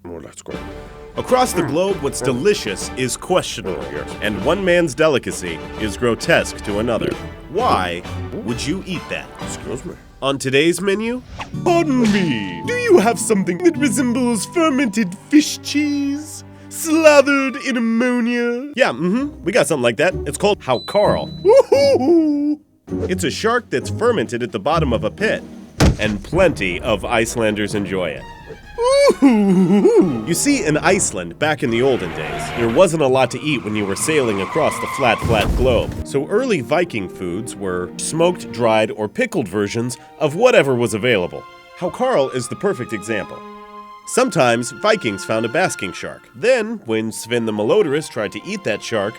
Oh, that's great. Across the globe, what's delicious is questionable, and one man's delicacy is grotesque to another. Why would you eat that? Excuse me. On today's menu, pardon me, do you have something that resembles fermented fish cheese? Slathered in ammonia? Yeah, we got something like that. It's called Hákarl. Woohoo! It's a shark that's fermented at the bottom of a pit, and plenty of Icelanders enjoy it. You see, in Iceland, back in the olden days, there wasn't a lot to eat when you were sailing across the flat globe. So early Viking foods were smoked, dried, or pickled versions of whatever was available. Hákarl is the perfect example. Sometimes Vikings found a basking shark. Then, when Sven the Malodorous tried to eat that shark,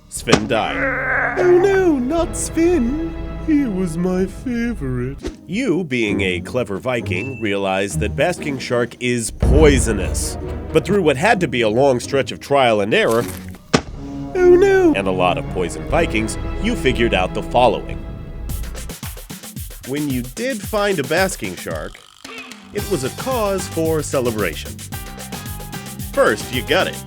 Sven died. Oh no, not Sven. He was my favorite. You, being a clever Viking, realized that basking shark is poisonous. But through what had to be a long stretch of trial and error, oh no, and a lot of poisoned Vikings, you figured out the following. When you did find a basking shark, it was a cause for celebration. First, you gut it.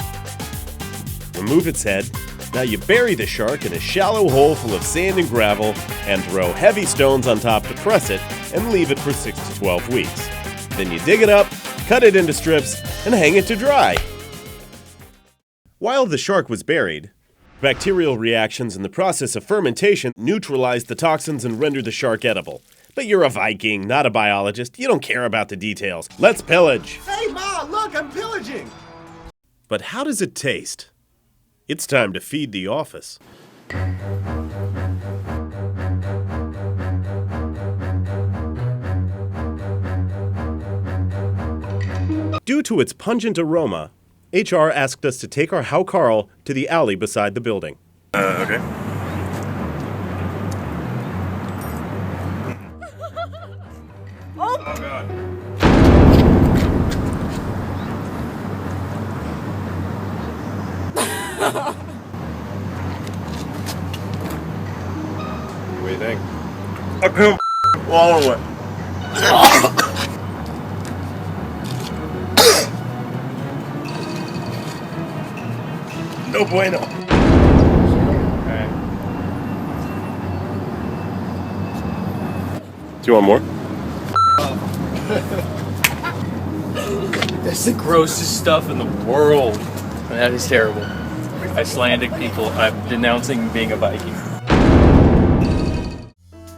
Remove its head. Now you bury the shark in a shallow hole full of sand and gravel and throw heavy stones on top to press it and leave it for 6 to 12 weeks. Then you dig it up, cut it into strips, and hang it to dry. While the shark was buried, bacterial reactions in the process of fermentation neutralized the toxins and rendered the shark edible. But you're a Viking, not a biologist. You don't care about the details. Let's pillage! Hey, Ma, look, I'm pillaging! But how does it taste? It's time to feed the office. Due to its pungent aroma, HR asked us to take our Hákarl to the alley beside the building. Okay. Oh, God. What do you think? I couldn't swallow it. No bueno. Okay. Do you want more? That's the grossest stuff in the world. That is terrible. Icelandic people, I'm denouncing being a Viking.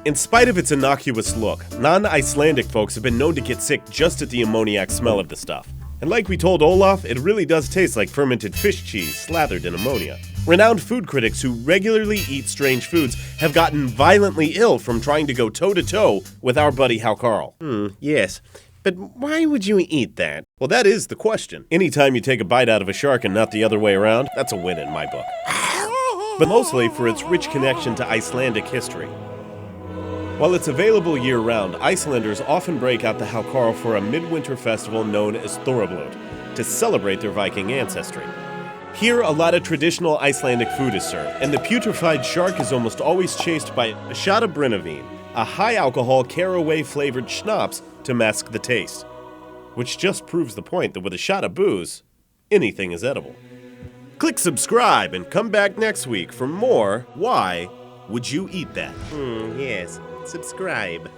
In spite of its innocuous look, non-Icelandic folks have been known to get sick just at the ammoniac smell of the stuff. And like we told Olaf, it really does taste like fermented fish cheese slathered in ammonia. Renowned food critics who regularly eat strange foods have gotten violently ill from trying to go toe-to-toe with our buddy Hákarl. Yes. But why would you eat that? Well, that is the question. Anytime you take a bite out of a shark and not the other way around, that's a win in my book. But mostly for its rich connection to Icelandic history. While it's available year-round, Icelanders often break out the Hákarl for a midwinter festival known as Thorrablót to celebrate their Viking ancestry. Here, a lot of traditional Icelandic food is served, and the putrefied shark is almost always chased by a shot of Brennivin, a high-alcohol caraway-flavored schnapps to mask the taste. Which just proves the point that with a shot of booze, anything is edible. Click subscribe and come back next week for more Why Would You Eat That? Yes, subscribe.